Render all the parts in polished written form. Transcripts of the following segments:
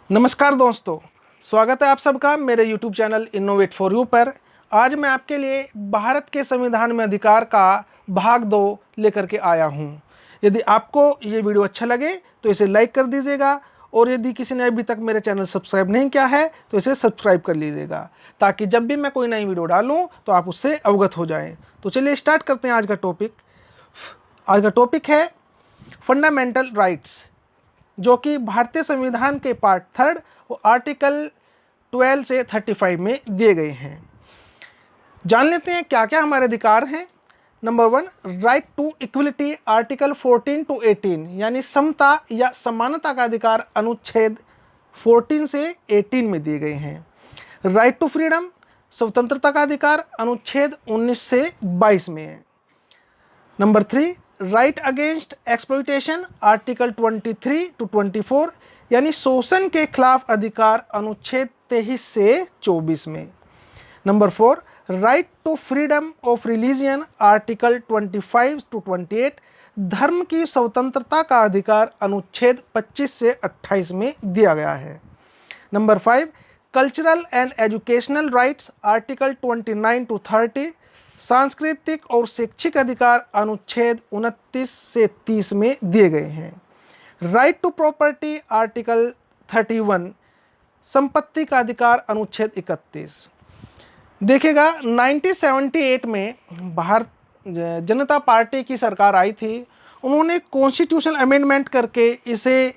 नमस्कार दोस्तों, स्वागत है आप सबका मेरे YouTube channel innovate for you पर। आज मैं आपके लिए भारत के संविधान में अधिकार का भाग 2 लेकर के आया हूं। यदि आपको ये वीडियो अच्छा लगे तो इसे लाइक कर दीजिएगा और यदि किसी ने अभी तक मेरे चैनल सब्सक्राइब नहीं किया है तो इसे सब्सक्राइब कर लीजिएगा, ताकि जब भी मैं कोई नई वीडियो डालूँ तो आप उससे अवगत हो जाएँ। तो चलिए स्टार्ट करते हैं आज का टॉपिक। आज का टॉपिक है फंडामेंटल राइट्स, जो कि भारतीय संविधान के पार्ट 3 और आर्टिकल 12 से 35 में दिए गए हैं। जान लेते हैं क्या क्या हमारे अधिकार हैं। Number 1, right to equality, article 14 to 18, यानी समता या समानता का अधिकार अनुच्छेद 14 से 18 में दिए गए हैं। राइट टू फ्रीडम, स्वतंत्रता का अधिकार अनुच्छेद 19 से 22 में है। Number 3, right against exploitation, article 23 to 24, यानी शोषण के खिलाफ अधिकार अनुच्छेद 23 से 24 में। Number 4, right to freedom of religion, article 25 to 28, धर्म की स्वतंत्रता का अधिकार अनुच्छेद 25 से 28 में दिया गया है। Number 5, cultural and educational rights, article 29 to 30, सांस्कृतिक और शैक्षिक अधिकार अनुच्छेद 29 से 30 में दिए गए हैं। राइट टू प्रॉपर्टी, आर्टिकल 31, संपत्ति का अधिकार अनुच्छेद 31। देखिएगा 1978 में भारतीय जनता पार्टी की सरकार आई थी। उन्होंने कॉन्स्टिट्यूशनल अमेंडमेंट करके इसे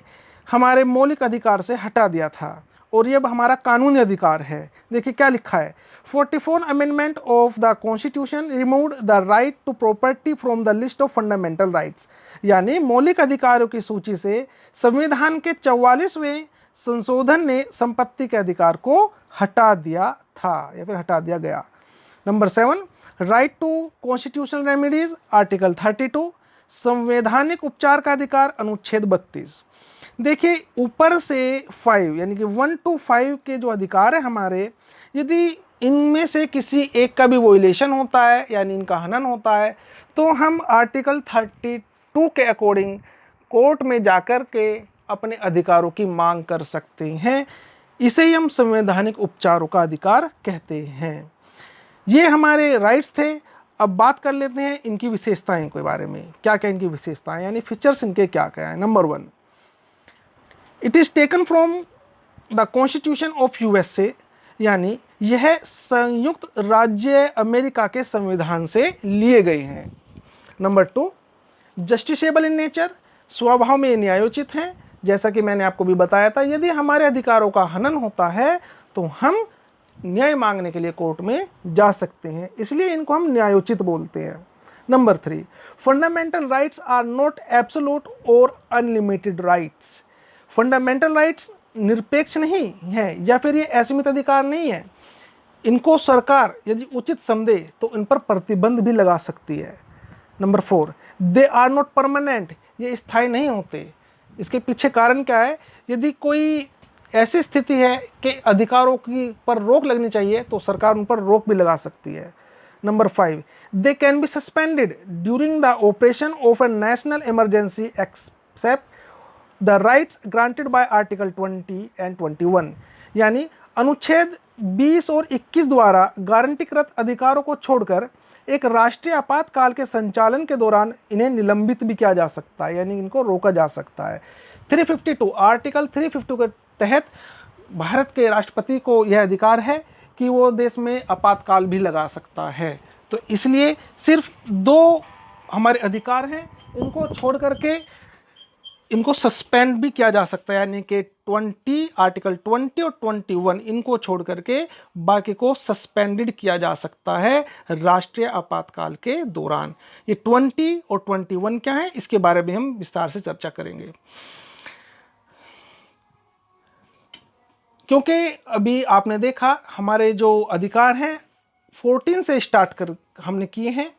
हमारे मौलिक अधिकार से हटा दिया था और ये अब हमारा कानूनी अधिकार है। देखिए क्या लिखा है, 44 amendment of the constitution removed the right to property from the list of fundamental rights, यानी मौलिक अधिकारों की सूची से संविधान के 44वें संशोधन ने संपत्ति के अधिकार को हटा दिया था या फिर हटा दिया गया। Number 7, right to constitutional remedies, article 32, संवैधानिक उपचार का अधिकार अनुच्छेद 32। देखिए ऊपर से 5 यानी कि 1 to 5 के जो अधिकार है हमारे, यदि इनमें से किसी एक का भी वोलेशन होता है यानी इनका हनन होता है तो हम आर्टिकल 32 के अकॉर्डिंग कोर्ट में जाकर के अपने अधिकारों की मांग कर सकते हैं। इसे ही हम संवैधानिक उपचारों का अधिकार कहते हैं। ये हमारे राइट्स थे। अब बात कर लेते हैं इनकी विशेषताएं के बारे में, क्या क्या इनकी विशेषताएं यानी फीचर्स इनके क्या क्या हैं। Number 1, it is taken from the constitution of USA, यानी यह संयुक्त राज्य अमेरिका के संविधान से लिए गए हैं। नंबर 2, जस्टिसेबल इन नेचर, स्वभाव में न्यायोचित हैं। जैसा कि मैंने आपको भी बताया था, यदि हमारे अधिकारों का हनन होता है तो हम न्याय मांगने के लिए कोर्ट में जा सकते हैं, इसलिए इनको हम न्यायोचित बोलते हैं। Number 3, fundamental rights are not absolute और अनलिमिटेड राइट्स। फंडामेंटल राइट्स निरपेक्ष नहीं है या फिर ये असीमित अधिकार नहीं है। इनको सरकार यदि उचित समझे तो इन पर प्रतिबंध भी लगा सकती है। Number 4, they are not permanent, ये स्थायी नहीं होते। इसके पीछे कारण क्या है, यदि कोई ऐसी स्थिति है कि अधिकारों की पर रोक लगनी चाहिए तो सरकार उन पर रोक भी लगा सकती है। Number 5, they can be suspended during the operation of a national emergency except the rights granted by article 20 and 21, यानी अनुच्छेद 20 और 21 द्वारा गारंटीकृत अधिकारों को छोड़कर एक राष्ट्रीय आपातकाल के संचालन के दौरान इन्हें निलंबित भी किया जा सकता है, यानी इनको रोका जा सकता है। 352, आर्टिकल 352 के तहत भारत के राष्ट्रपति को यह अधिकार है कि वो देश में आपातकाल भी लगा सकता है। तो इसलिए सिर्फ 2 हमारे अधिकार हैं, इनको छोड़ करके इनको सस्पेंड भी किया जा सकता है, यानी कि आर्टिकल 20 और 21 इनको छोड़ करके बाकी को सस्पेंडेड किया जा सकता है राष्ट्रीय आपातकाल के दौरान। ये 20 और 21 क्या है, इसके बारे में हम विस्तार से चर्चा करेंगे। क्योंकि अभी आपने देखा हमारे जो अधिकार हैं 14 से स्टार्ट कर हमने किए हैं,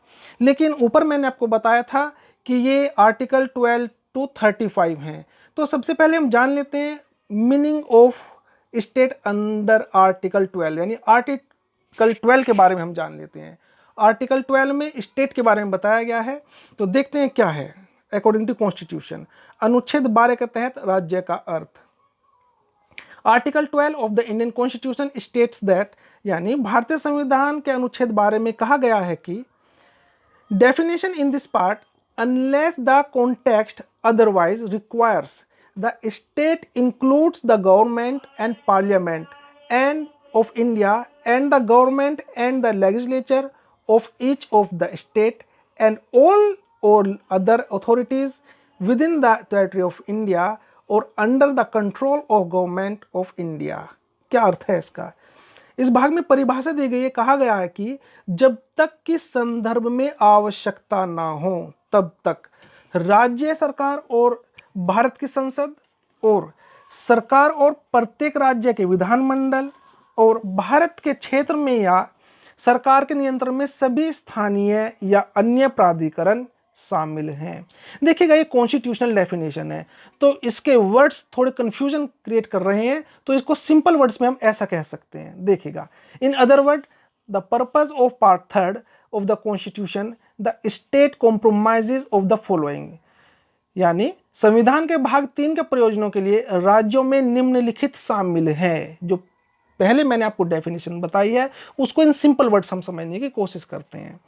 लेकिन ऊपर मैंने आपको बताया था कि ये आर्टिकल 12 टू 35 हैं। तो सबसे पहले हम जान लेते हैं meaning of state under article 12, यानी आर्टिकल 12 के बारे में हम जान लेते हैं। आर्टिकल 12 में स्टेट के बारे में बताया गया है, तो देखते हैं क्या है। अकॉर्डिंग टू कॉन्स्टिट्यूशन, अनुच्छेद 12 के तहत राज्य का अर्थ, article 12 of the Indian constitution states that, यानी भारतीय संविधान के अनुच्छेद बारे में कहा गया है कि definition in this part, unless the context otherwise requires, the state includes the government and parliament and of India and the government and the legislature of each of the state and all other authorities within the territory of India or under the control of government of India। क्या अर्थ है इसका? इस भाग में परिभाषा दी गई है, कहा गया है कि जब तक कि संदर्भ में आवश्यकता ना हो तब तक राज्य सरकार और भारत की संसद और सरकार और प्रत्येक राज्य के विधानमंडल और भारत के क्षेत्र में या सरकार के नियंत्रण में सभी स्थानीय या अन्य प्राधिकरण शामिल हैं। देखिएगा ये कॉन्स्टिट्यूशनल डेफिनेशन है, तो इसके वर्ड्स थोड़े कंफ्यूजन क्रिएट कर रहे हैं, तो इसको सिंपल वर्ड्स में हम ऐसा कह सकते हैं। देखिएगा, in other word, the purpose of part 3 of the constitution, the state compromises of the following, यानी संविधान के भाग 3 के प्रयोजनों के लिए राज्यों में निम्नलिखित शामिल हैं। जो पहले मैंने आपको डेफिनेशन बताई है उसको इन सिंपल वर्ड्स हम समझने की कोशिश करते हैं।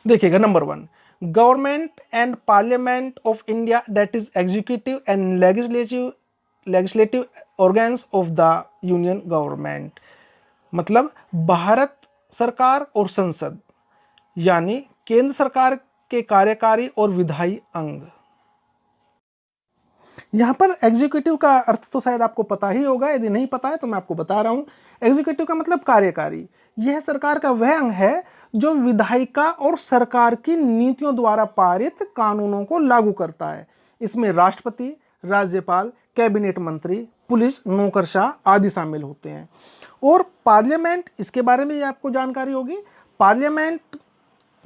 देखिएगा, number 1, government and parliament of India, that is executive and legislative organs of the union government, मतलब भारत सरकार और संसद यानी केंद्र सरकार के कार्यकारी और विधायी अंग। यहाँ पर एग्जीक्यूटिव का अर्थ तो शायद आपको पता ही होगा, यदि नहीं पता है तो मैं आपको बता रहा हूँ। एग्जीक्यूटिव का मतलब कार्यकारी, यह सरकार का वह अंग है जो विधायिका और सरकार की नीतियों द्वारा पारित कानूनों को लागू करता है। इसमें राष्ट्रपति, राज्यपाल, कैबिनेट मंत्री, पुलिस, नौकरशाह आदि शामिल होते हैं। और पार्लियामेंट, इसके बारे में आपको जानकारी होगी। पार्लियामेंट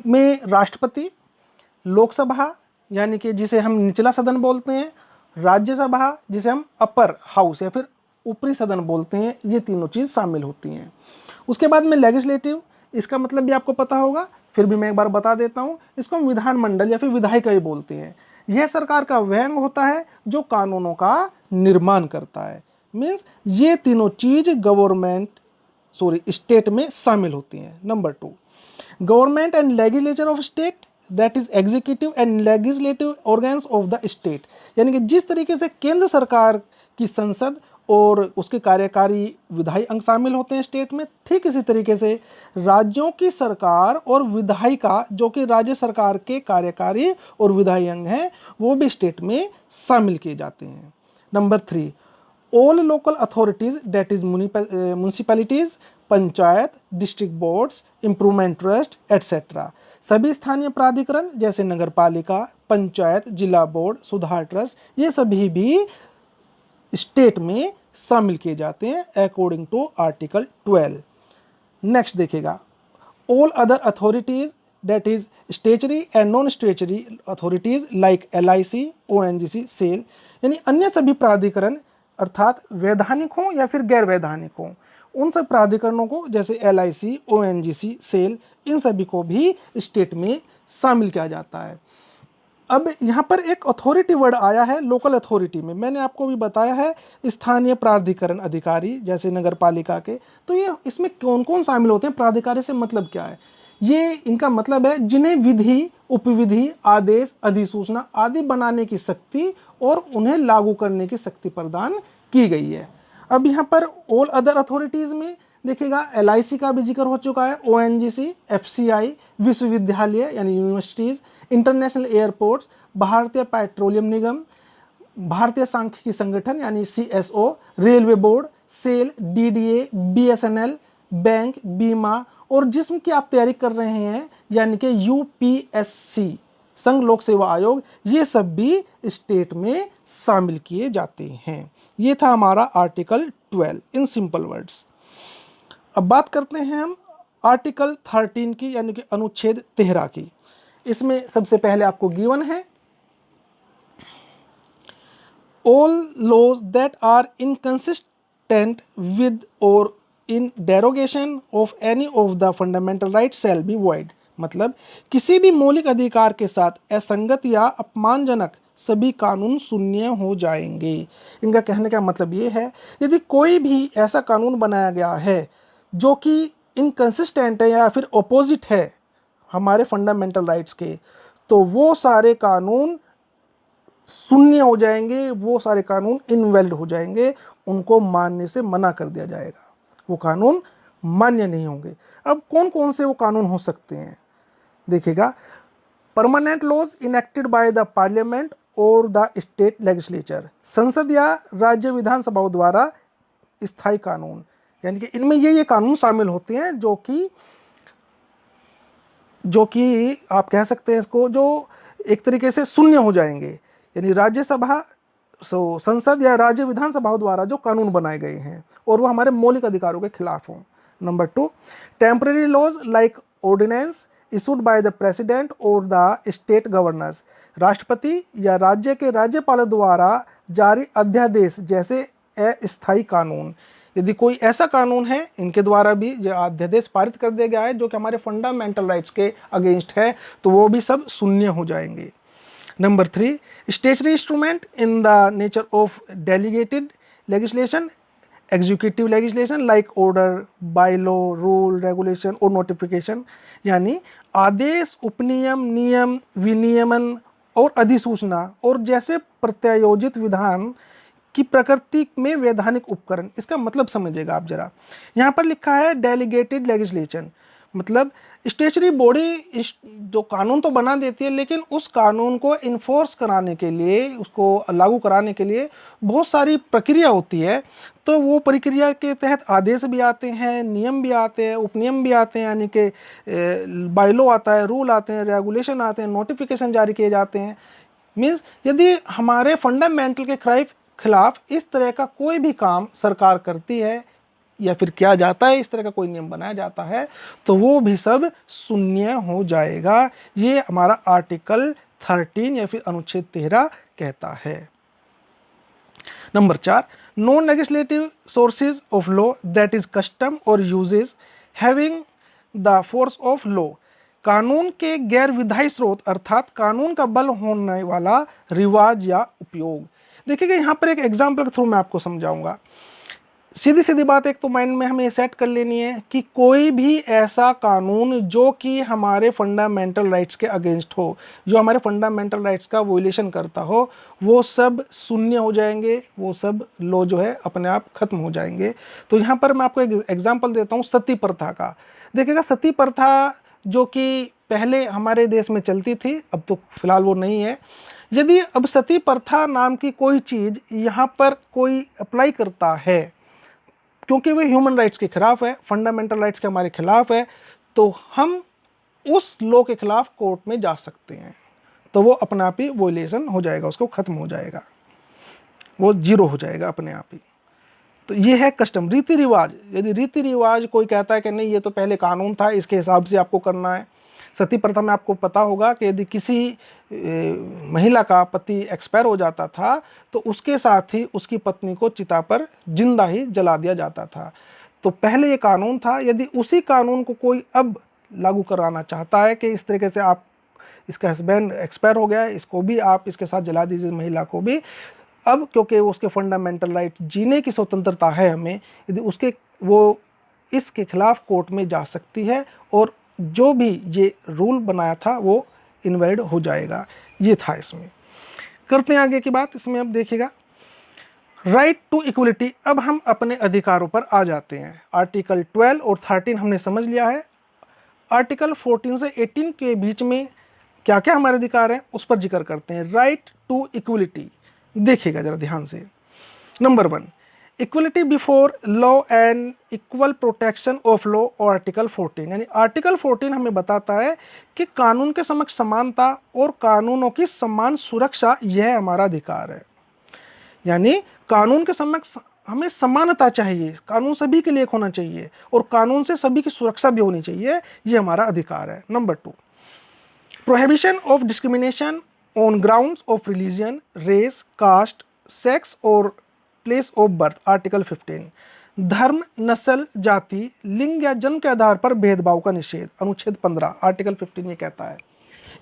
में राष्ट्रपति, लोकसभा यानी कि जिसे हम निचला सदन बोलते हैं, राज्यसभा जिसे हम अपर हाउस या फिर ऊपरी सदन बोलते हैं, ये तीनों चीज़ शामिल होती हैं। उसके बाद में लेजिस्लेटिव, इसका मतलब भी आपको पता होगा, फिर भी मैं एक बार बता देता हूँ, इसको हम विधानमंडल या फिर विधायिका ही बोलते हैं। यह सरकार का वह अंग होता है जो कानूनों का निर्माण करता है। मीन्स ये तीनों चीज स्टेट में शामिल होती हैं। Number 2, government and legislature of state, that is executive and legislative organs of the state, यानी कि जिस तरीके से केंद्र सरकार की संसद और उसके कार्यकारी विधायी अंग शामिल होते हैं स्टेट में, ठीक इसी तरीके से राज्यों की सरकार और विधायिका जो कि राज्य सरकार के कार्यकारी और विधायी अंग हैं, वो भी स्टेट में शामिल किए जाते हैं। Number 3, all local authorities, that is municipalities, panchayat, district boards, improvement trust etcetera, सभी स्थानीय प्राधिकरण जैसे नगर पालिका, पंचायत, जिला बोर्ड, सुधार ट्रस्ट, ये सभी भी स्टेट में शामिल किए जाते हैं अकॉर्डिंग टू आर्टिकल 12। नेक्स्ट देखिएगा, all other authorities, that is statutory and non statutory authorities like LIC, ONGC, SAIL, यानी अन्य सभी प्राधिकरण अर्थात वैधानिक हों या फिर गैर वैधानिक हों, उन सब प्राधिकरणों को जैसे LIC, ONGC, सेल, इन सभी को भी स्टेट में शामिल किया जाता है। अब यहाँ पर एक अथॉरिटी वर्ड आया है लोकल अथॉरिटी में, मैंने आपको भी बताया है स्थानीय प्राधिकरण अधिकारी जैसे नगर पालिका के, तो ये इसमें कौन कौन शामिल होते हैं, प्राधिकारी से मतलब क्या है, ये इनका मतलब है जिन्हें विधि, उपविधि, आदेश, अधिसूचना आदि बनाने की शक्ति और उन्हें लागू करने की शक्ति प्रदान की गई है। अब यहाँ पर ऑल अदर अथॉरिटीज़ में देखिएगा LIC का भी जिक्र हो चुका है, ONGC, FCI, विश्वविद्यालय यानी यूनिवर्सिटीज़, इंटरनेशनल एयरपोर्ट्स, भारतीय पेट्रोलियम निगम, भारतीय सांख्यिकी संगठन यानी CSO, railway board, SAIL, DDA, BSNL, bank, बीमा, और जिसम की आप तैयारी कर रहे हैं यानी कि UPSC, संघ लोक सेवा आयोग, ये सब भी स्टेट में शामिल किए जाते हैं। ये था हमारा आर्टिकल 12 इन सिंपल वर्ड्स। अब बात करते हैं हम आर्टिकल 13 की यानी कि अनुच्छेद 13 की। इसमें सबसे पहले आपको गिवन है all laws that are inconsistent with or in derogation of any of the fundamental rights shall be void, मतलब किसी भी मौलिक अधिकार के साथ असंगत या अपमानजनक सभी कानून शून्य हो जाएंगे। इनका कहने का मतलब ये है, यदि कोई भी ऐसा कानून बनाया गया है जो कि इनकंसिस्टेंट है या फिर अपोजिट है हमारे फंडामेंटल राइट्स के, तो वो सारे कानून शून्य हो जाएंगे, वो सारे कानून इनवैलिड हो जाएंगे, उनको मानने से मना कर दिया जाएगा, वो कानून मान्य नहीं होंगे। अब कौन कौन से वो कानून हो सकते हैं देखिएगा। Permanent laws enacted by the parliament और द स्टेट लेजिस्लेचर, संसद या राज्य विधानसभाओं द्वारा स्थायी कानून, यानी कि इनमें ये कानून शामिल होते हैं जो कि आप कह सकते हैं इसको, जो एक तरीके से शून्य हो जाएंगे, यानी राज्यसभा संसद या राज्य विधानसभाओं द्वारा जो कानून बनाए गए हैं और वो हमारे मौलिक अधिकारों के खिलाफ हों। Number 2, temporary laws like ordinance issued by the president और द स्टेट गवर्नर्स, राष्ट्रपति या राज्य के राज्यपालों द्वारा जारी अध्यादेश जैसे अस्थायी कानून। यदि कोई ऐसा कानून है इनके द्वारा भी जो अध्यादेश पारित कर दिया गया है जो कि हमारे फंडामेंटल राइट्स के अगेंस्ट है, तो वो भी सब शून्य हो जाएंगे। Number 3, statutory instrument in the nature of delegated legislation, executive legislation like order, bylaw, rule, regulation और नोटिफिकेशन, यानी आदेश, उपनियम, नियम, विनियमन और अधिसूचना और जैसे प्रत्यायोजित विधान की प्रकृति में वैधानिक उपकरण। इसका मतलब समझिएगा आप जरा, यहाँ पर लिखा है डेलीगेटेड लेजिस्लेशन, मतलब स्टेचुटरी बॉडी जो कानून तो बना देती है, लेकिन उस कानून को इन्फोर्स कराने के लिए, उसको लागू कराने के लिए बहुत सारी प्रक्रिया होती है। तो वो प्रक्रिया के तहत आदेश भी आते हैं, नियम भी आते हैं, उपनियम भी आते हैं, यानी कि बायलॉ आता है, रूल आते हैं, रेगुलेशन आते हैं, नोटिफिकेशन जारी किए जाते हैं। मीन्स यदि हमारे फंडामेंटल के खिलाफ इस तरह का कोई भी काम सरकार करती है या फिर किया जाता है, इस तरह का कोई नियम बनाया जाता है, तो वो भी सब शून्य हो जाएगा। ये हमारा आर्टिकल 13 या फिर अनुच्छेद 13 कहता है। Number 4, non legislative sources of law that is custom और usages having the force of law, कानून के गैर विधायी स्रोत अर्थात कानून का बल होने वाला रिवाज या उपयोग। देखिएगा यहाँ पर एक एग्जाम्पल के थ्रू मैं आपको समझाऊंगा। सीधी सीधी बात एक तो माइंड में हमें सेट कर लेनी है कि कोई भी ऐसा कानून जो कि हमारे फंडामेंटल राइट्स के अगेंस्ट हो, जो हमारे फंडामेंटल राइट्स का वोलेशन करता हो, वो सब शून्य हो जाएंगे, वो सब लॉ जो है अपने आप खत्म हो जाएंगे। तो यहाँ पर मैं आपको एक एग्जाम्पल देता हूँ सती प्रथा का। देखिएगा सती प्रथा जो कि पहले हमारे देश में चलती थी, अब तो फिलहाल वो नहीं है। यदि अब सती प्रथा नाम की कोई चीज़ यहाँ पर कोई अप्लाई करता है, क्योंकि वो ह्यूमन राइट्स के खिलाफ है, फंडामेंटल राइट्स के हमारे खिलाफ है, तो हम उस लॉ के खिलाफ कोर्ट में जा सकते हैं, तो वो अपने आप ही वोलेशन हो जाएगा, उसको खत्म हो जाएगा, वो जीरो हो जाएगा अपने आप ही। तो ये है कस्टम, रीति रिवाज। यदि रीति रिवाज कोई कहता है कि नहीं ये तो पहले कानून था, इसके हिसाब से आपको करना है। सती प्रथा में आपको पता होगा कि यदि किसी महिला का पति एक्सपायर हो जाता था तो उसके साथ ही उसकी पत्नी को चिता पर जिंदा ही जला दिया जाता था। तो पहले ये कानून था, यदि उसी कानून को कोई अब लागू कराना चाहता है कि इस तरीके से आप, इसका हस्बैंड एक्सपायर हो गया है, इसको भी आप इसके साथ जला दीजिए, महिला को भी, अब क्योंकि उसके फंडामेंटल राइट, जीने की स्वतंत्रता है हमें, यदि उसके वो इसके खिलाफ कोर्ट में जा सकती है और जो भी ये रूल बनाया था वो इनवैलिड हो जाएगा। ये था इसमें। करते हैं आगे की बात। इसमें अब देखिएगा राइट टू इक्वलिटी। अब हम अपने अधिकारों पर आ जाते हैं। आर्टिकल 12 और 13 हमने समझ लिया है। आर्टिकल 14 से 18 के बीच में क्या क्या हमारे अधिकार हैं उस पर जिक्र करते हैं। राइट टू इक्वलिटी देखिएगा जरा ध्यान से। Number 1, equality before law and equal protection of law और आर्टिकल 14, यानी आर्टिकल 14 हमें बताता है कि कानून के समक्ष समानता और कानूनों की समान सुरक्षा, यह हमारा अधिकार है। यानी कानून के समक्ष हमें समानता चाहिए, कानून सभी के लिए होना चाहिए और कानून से सभी की सुरक्षा भी होनी चाहिए, ये हमारा अधिकार है। Number 2, prohibition of discrimination on grounds of religion, race, caste, sex और प्लेस ऑफ बर्थ, आर्टिकल 15, धर्म, नस्ल, जाति, लिंग या जन्म के आधार पर भेदभाव का निषेध, अनुच्छेद 15, आर्टिकल 15 ये कहता है।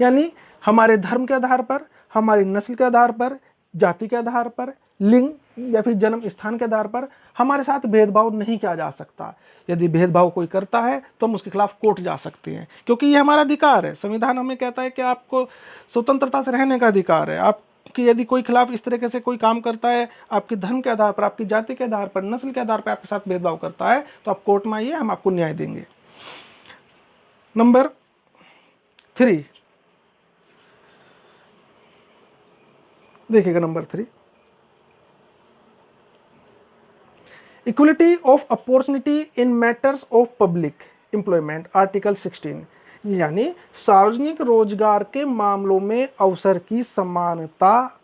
यानी हमारे धर्म के आधार पर, हमारी नस्ल के आधार पर, जाति के आधार पर, लिंग या फिर जन्म स्थान के आधार पर हमारे साथ भेदभाव नहीं किया जा सकता। यदि भेदभाव कोई करता है तो हम उसके खिलाफ कोर्ट जा सकते हैं, क्योंकि ये हमारा अधिकार है। संविधान हमें कहता है कि आपको स्वतंत्रता से रहने का अधिकार है। आपकी यदि कोई खिलाफ इस तरीके से कोई काम करता है, आपके धर्म के आधार पर, आपकी जाति के आधार पर, नस्ल के आधार पर आपके साथ भेदभाव करता है, तो आप कोर्ट में आइए, हम आपको न्याय देंगे। नंबर 3 देखिएगा, number 3 equality of opportunity in matters of public employment, article 16, यानी सार्वजनिक रोजगार के मामलों में अवसर की समानता,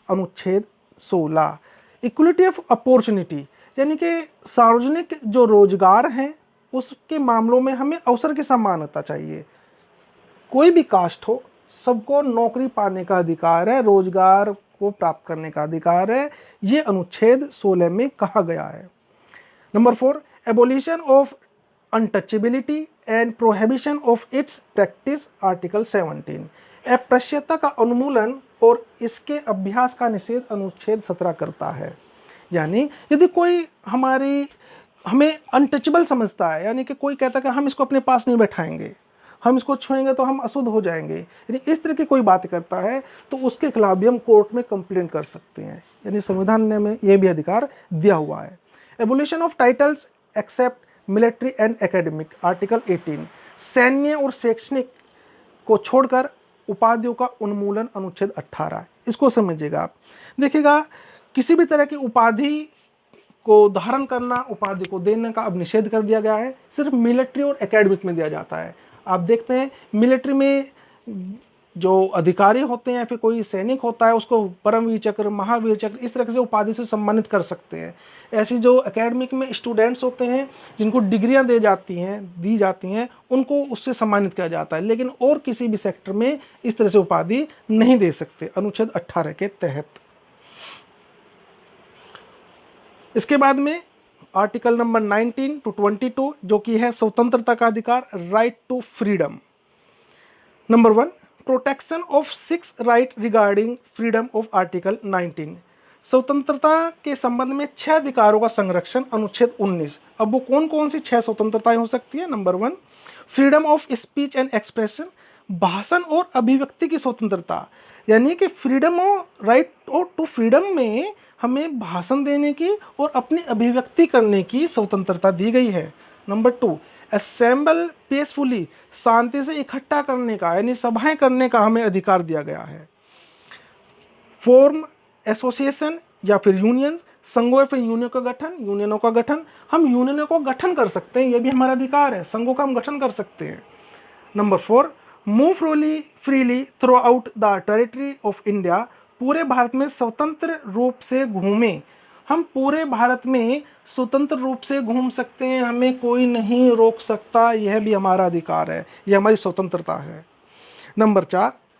अनुच्छेद 16। इक्वलिटी ऑफ अपॉर्चुनिटी यानी कि सार्वजनिक जो रोजगार हैं उसके मामलों में हमें अवसर की समानता चाहिए। कोई भी कास्ट हो, सबको नौकरी पाने का अधिकार है, रोजगार को प्राप्त करने का अधिकार है, ये अनुच्छेद 16 में कहा गया है। Number 4 abolition of untouchability and prohibition of its practice, article 17। अस्पृश्यता का उन्मूलन और इसके अभ्यास का निषेध, अनुच्छेद 17 करता है। यानी यदि कोई हमें अनटचेबल समझता है, यानी कि कोई कहता है कि हम इसको अपने पास नहीं बैठाएंगे, हम इसको छुएंगे तो हम अशुद्ध हो जाएंगे, यानी इस तरह की कोई बात करता है तो उसके खिलाफ भी हम कोर्ट में कंप्लेंट कर सकते हैं। यानी संविधान ने हमें यह भी अधिकार दिया हुआ है। Abolition of titles except military and academic, article 18। सैन्य और शैक्षणिक को छोड़कर उपाधियों का उन्मूलन, अनुच्छेद 18। इसको समझिएगा आप। देखिएगा, किसी भी तरह की उपाधि को धारण करना, उपाधि को देने का अब निषेध कर दिया गया है। सिर्फ मिलिट्री और एकेडमिक में दिया जाता है। आप देखते हैं मिलिट्री में जो अधिकारी होते हैं या फिर कोई सैनिक होता है उसको परमवीर चक्र, महावीर चक्र, इस तरह से उपाधि से सम्मानित कर सकते हैं। ऐसी जो एकेडमिक में स्टूडेंट्स होते हैं जिनको डिग्रियां दी जाती हैं उनको उससे सम्मानित किया जाता है, लेकिन और किसी भी सेक्टर में इस तरह से उपाधि नहीं दे सकते, अनुच्छेद 18 के तहत। इसके बाद में आर्टिकल नंबर 19 to 22 जो कि है स्वतंत्रता का अधिकार, right to freedom. Number 1 protection of 6 right regarding freedom of, article 19। स्वतंत्रता के संबंध में 6 अधिकारों का संरक्षण, अनुच्छेद 19। अब वो कौन कौन सी 6 स्वतंत्रताएं हो सकती है? Number 1 freedom of speech and expression, भाषण और अभिव्यक्ति की स्वतंत्रता, यानी कि freedom of right to freedom में हमें भाषण देने की और अपनी अभिव्यक्ति करने की स्वतंत्रता दी गई है। नंबर 2 असेंबल पीसफुली, शांति से इकट्ठा करने का यानी सभाएं करने का हमें अधिकार दिया गया है। फॉर्म एसोसिएशन या फिर यूनियंस, संघों या फिर यूनियनों का गठन, हम यूनियनों को गठन कर सकते हैं, यह भी हमारा अधिकार है, संघों का हम गठन कर सकते हैं। Number 4 move freely through out the territory of India, पूरे भारत में स्वतंत्र रूप से घूमें, हम पूरे भारत में स्वतंत्र रूप से घूम सकते हैं, हमें कोई नहीं रोक सकता, यह भी हमारा अधिकार है, यह हमारी स्वतंत्रता है। Number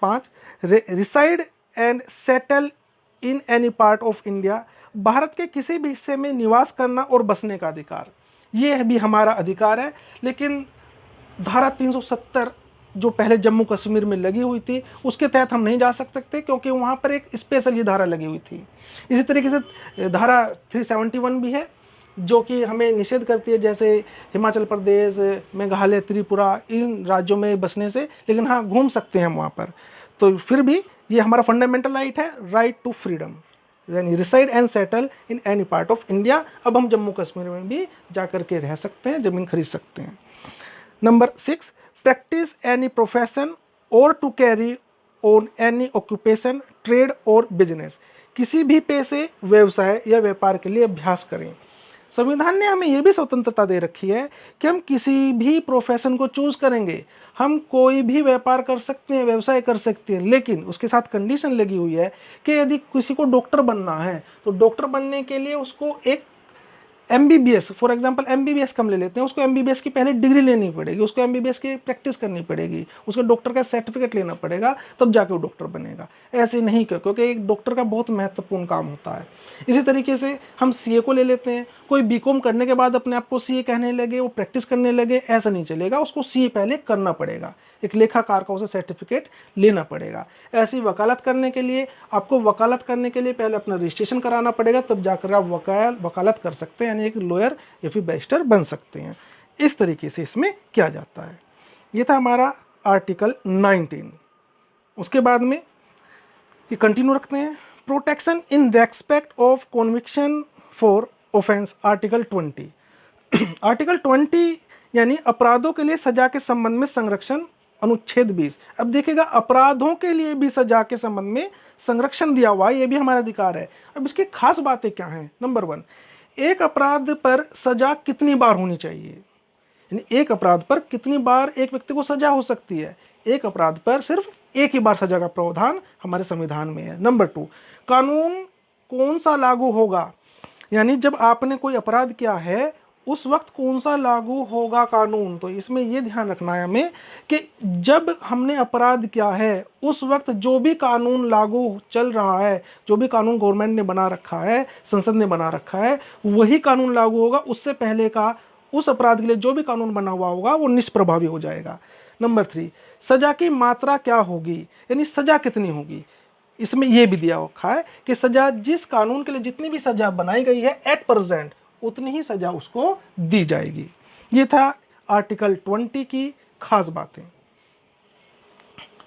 5 reside and settle in any part of India, भारत के किसी भी हिस्से में निवास करना और बसने का अधिकार, यह भी हमारा अधिकार है। लेकिन धारा 370 जो पहले जम्मू कश्मीर में लगी हुई थी उसके तहत हम नहीं जा सकते, क्योंकि वहाँ पर एक स्पेशल ये धारा लगी हुई थी। इसी तरीके से धारा 371 भी है जो कि हमें निषेध करती है, जैसे हिमाचल प्रदेश, मेघालय, त्रिपुरा, इन राज्यों में बसने से, लेकिन हाँ घूम सकते हैं हम वहाँ पर। तो फिर भी ये हमारा फंडामेंटल राइट है, राइट टू फ्रीडम, यानी reside and settle in any part of India. अब हम जम्मू कश्मीर में भी जा कर के रह सकते हैं, ज़मीन खरीद सकते हैं। नंबर 6 प्रैक्टिस एनी प्रोफेशन और to carry on any occupation, trade और बिजनेस, किसी भी पेशे, व्यवसाय या व्यापार के लिए अभ्यास करें। संविधान ने हमें यह भी स्वतंत्रता दे रखी है कि हम किसी भी प्रोफेशन को चूज करेंगे, हम कोई भी व्यापार कर सकते हैं, व्यवसाय कर सकते हैं, लेकिन उसके साथ कंडीशन लगी हुई है कि यदि किसी को डॉक्टर बनना है तो डॉक्टर बनने के लिए उसको एक MBBS, फॉर एग्जांपल MBBS कम ले लेते हैं, उसको MBBS की पहले डिग्री लेनी पड़ेगी, उसको MBBS की प्रैक्टिस करनी पड़ेगी, उसको डॉक्टर का सर्टिफिकेट लेना पड़ेगा, तब जाके वो डॉक्टर बनेगा। ऐसे नहीं क्योंकि एक डॉक्टर का बहुत महत्वपूर्ण काम होता है। इसी तरीके से हम CA को ले लेते हैं, कोई बीकॉम करने के बाद अपने आप को सीए कहने लगे, वो प्रैक्टिस करने लगे, ऐसा नहीं चलेगा। उसको सीए पहले करना पड़ेगा, एक लेखाकार का उसे सर्टिफिकेट लेना पड़ेगा। ऐसी वकालत करने के लिए आपको वकालत करने के लिए पहले अपना रजिस्ट्रेशन कराना पड़ेगा, तब जाकर आप वकालत कर सकते हैं, यानी एक लॉयर या फिर बैरिस्टर बन सकते हैं। इस तरीके से इसमें किया जाता है। ये था हमारा आर्टिकल 19। उसके बाद में ये कंटिन्यू रखते हैं। Protection in respect of conviction for offence, article 20। Article 20 यानी अपराधों के लिए सजा के संबंध में संरक्षण, अनुच्छेद 20। अब देखिएगा, अपराधों के लिए भी सजा के संबंध में संरक्षण दिया हुआ है, ये भी हमारा अधिकार है। अब इसकी खास बातें क्या हैं? नंबर 1, एक अपराध पर सजा कितनी बार होनी चाहिए, यानी एक अपराध पर कितनी बार एक व्यक्ति को सजा हो सकती है? एक अपराध पर सिर्फ एक ही बार सजा का प्रावधान हमारे संविधान में है। नंबर 2, कानून कौन सा लागू होगा, यानी जब आपने कोई अपराध किया है उस वक्त कौन सा लागू होगा कानून। तो इसमें यह ध्यान रखना है हमें कि जब हमने अपराध किया है उस वक्त जो भी कानून लागू चल रहा है, जो भी कानून गवर्नमेंट ने बना रखा है, संसद ने बना रखा है, वही कानून लागू होगा। उससे पहले का उस अपराध के लिए जो भी कानून बना हुआ होगा वो निष्प्रभावी हो जाएगा। नंबर 3, सजा की मात्रा क्या होगी, यानी सजा कितनी होगी। इसमें यह भी दिया रखा है कि सजा जिस कानून के लिए जितनी भी सजा बनाई गई है एट प्रेजेंट उतनी ही सजा उसको दी जाएगी। ये था आर्टिकल 20 की खास बातें।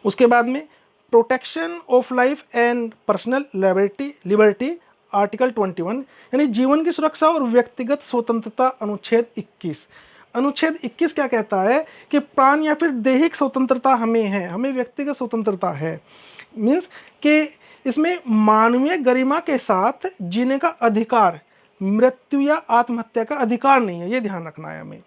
उसके बाद में protection of life and personal liberty, article 21 यानी जीवन की सुरक्षा और व्यक्तिगत स्वतंत्रता, अनुच्छेद 21। अनुच्छेद 21 क्या कहता है कि प्राण या फिर दैहिक स्वतंत्रता हमें है, हमें व्यक्तिगत स्वतंत्रता है। मीन्स कि इसमें मानवीय गरिमा के साथ जीने का अधिकार, मृत्यु या आत्महत्या का अधिकार नहीं है। ये ध्यान रखना है हमें,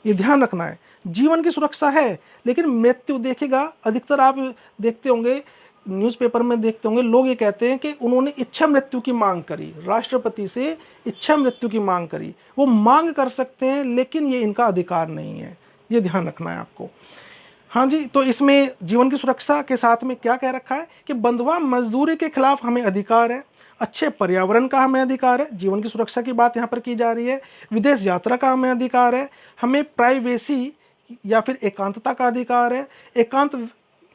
ये ध्यान रखना है। जीवन की सुरक्षा है लेकिन मृत्यु, देखिएगा अधिकतर आप देखते होंगे, न्यूज़पेपर में देखते होंगे, लोग ये कहते हैं कि उन्होंने इच्छा मृत्यु की मांग करी, राष्ट्रपति से इच्छा मृत्यु की मांग करी। वो मांग कर सकते हैं लेकिन ये इनका अधिकार नहीं है, ये ध्यान रखना है आपको। हाँ जी, तो इसमें जीवन की सुरक्षा के साथ में क्या कह रखा है कि बंधुआ मजदूरी के खिलाफ हमें अधिकार है, अच्छे पर्यावरण का हमें अधिकार है, जीवन की सुरक्षा की बात यहाँ पर की जा रही है। विदेश यात्रा का हमें अधिकार है, हमें प्राइवेसी या फिर एकांतता का अधिकार है, एकांत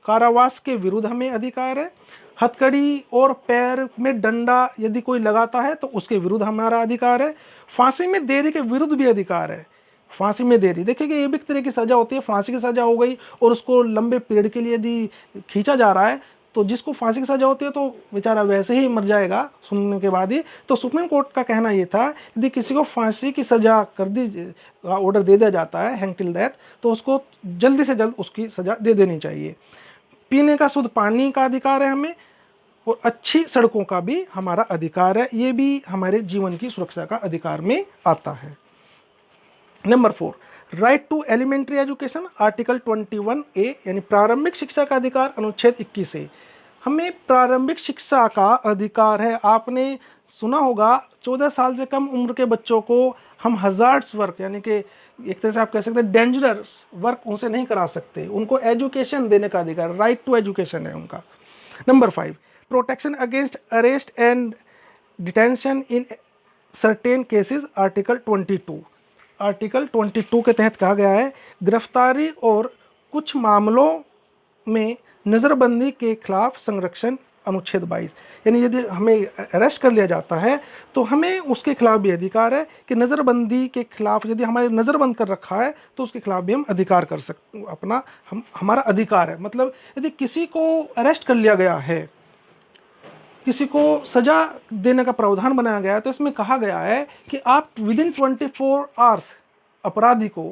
कारावास के विरुद्ध हमें अधिकार है, हथकड़ी और पैर में डंडा यदि कोई लगाता है तो उसके विरुद्ध हमारा अधिकार है, फांसी में देरी के विरुद्ध भी अधिकार है। फांसी में देरी, देखिए कि ये भी एक तरह की सज़ा होती है, फांसी की सज़ा हो गई और उसको लंबे पीरियड के लिए यदि खींचा जा रहा है तो जिसको फांसी की सज़ा होती है तो बेचारा वैसे ही मर जाएगा सुनने के बाद ही। तो सुप्रीम कोर्ट का कहना ये था यदि किसी को फांसी की सज़ा कर दी, ऑर्डर दे दिया जाता है हैंग टिल डेथ, तो उसको जल्दी से जल्द उसकी सज़ा दे देनी चाहिए। पीने का शुद्ध पानी का अधिकार है हमें, और अच्छी सड़कों का भी हमारा अधिकार है, ये भी हमारे जीवन की सुरक्षा का अधिकार में आता है। Number 4, right to elementary education, article 21A यानी प्रारंभिक शिक्षा का अधिकार, अनुच्छेद 21 से हमें प्रारंभिक शिक्षा का अधिकार है। आपने सुना होगा 14 साल से कम उम्र के बच्चों को हम हजार्ड्स वर्क, यानी कि एक तरह से आप कह सकते हैं डेंजरस वर्क उनसे नहीं करा सकते, उनको एजुकेशन देने का अधिकार, राइट टू एजुकेशन है उनका। Number 5, protection against arrest and detention in certain cases, article 22। Article 22 के तहत कहा गया है गिरफ्तारी और कुछ मामलों में नज़रबंदी के खिलाफ संरक्षण, अनुच्छेद 22। यानी यदि हमें अरेस्ट कर लिया जाता है तो हमें उसके खिलाफ भी अधिकार है कि नज़रबंदी के खिलाफ, यदि हमारे नज़रबंद कर रखा है तो उसके खिलाफ भी हम अधिकार कर सकते, अपना हमारा अधिकार है। मतलब यदि किसी को अरेस्ट कर लिया गया है, किसी को सजा देने का प्रावधान बनाया गया है, तो इसमें कहा गया है कि आप विदिन 24 आवर्स अपराधी को,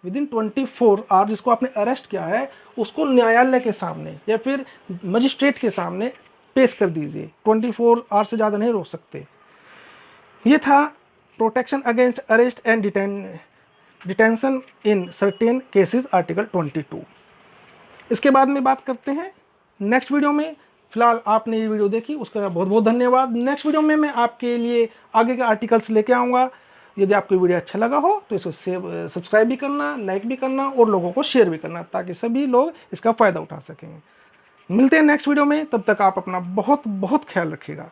विदिन 24 आवर्स जिसको आपने अरेस्ट किया है उसको न्यायालय के सामने या फिर मजिस्ट्रेट के सामने पेश कर दीजिए। 24 आवर्स से ज़्यादा नहीं रोक सकते। ये था protection against arrest and detention in certain cases, article 22। इसके बाद में बात करते हैं नेक्स्ट वीडियो में। फिलहाल आपने ये वीडियो देखी उसका बहुत बहुत धन्यवाद। नेक्स्ट वीडियो में मैं आपके लिए आगे के आर्टिकल्स लेके आऊँगा। यदि आपको वीडियो अच्छा लगा हो तो इसको सब्सक्राइब भी करना, लाइक भी करना और लोगों को शेयर भी करना ताकि सभी लोग इसका फ़ायदा उठा सकें। मिलते हैं नेक्स्ट वीडियो में, तब तक आप अपना बहुत बहुत ख्याल रखिएगा।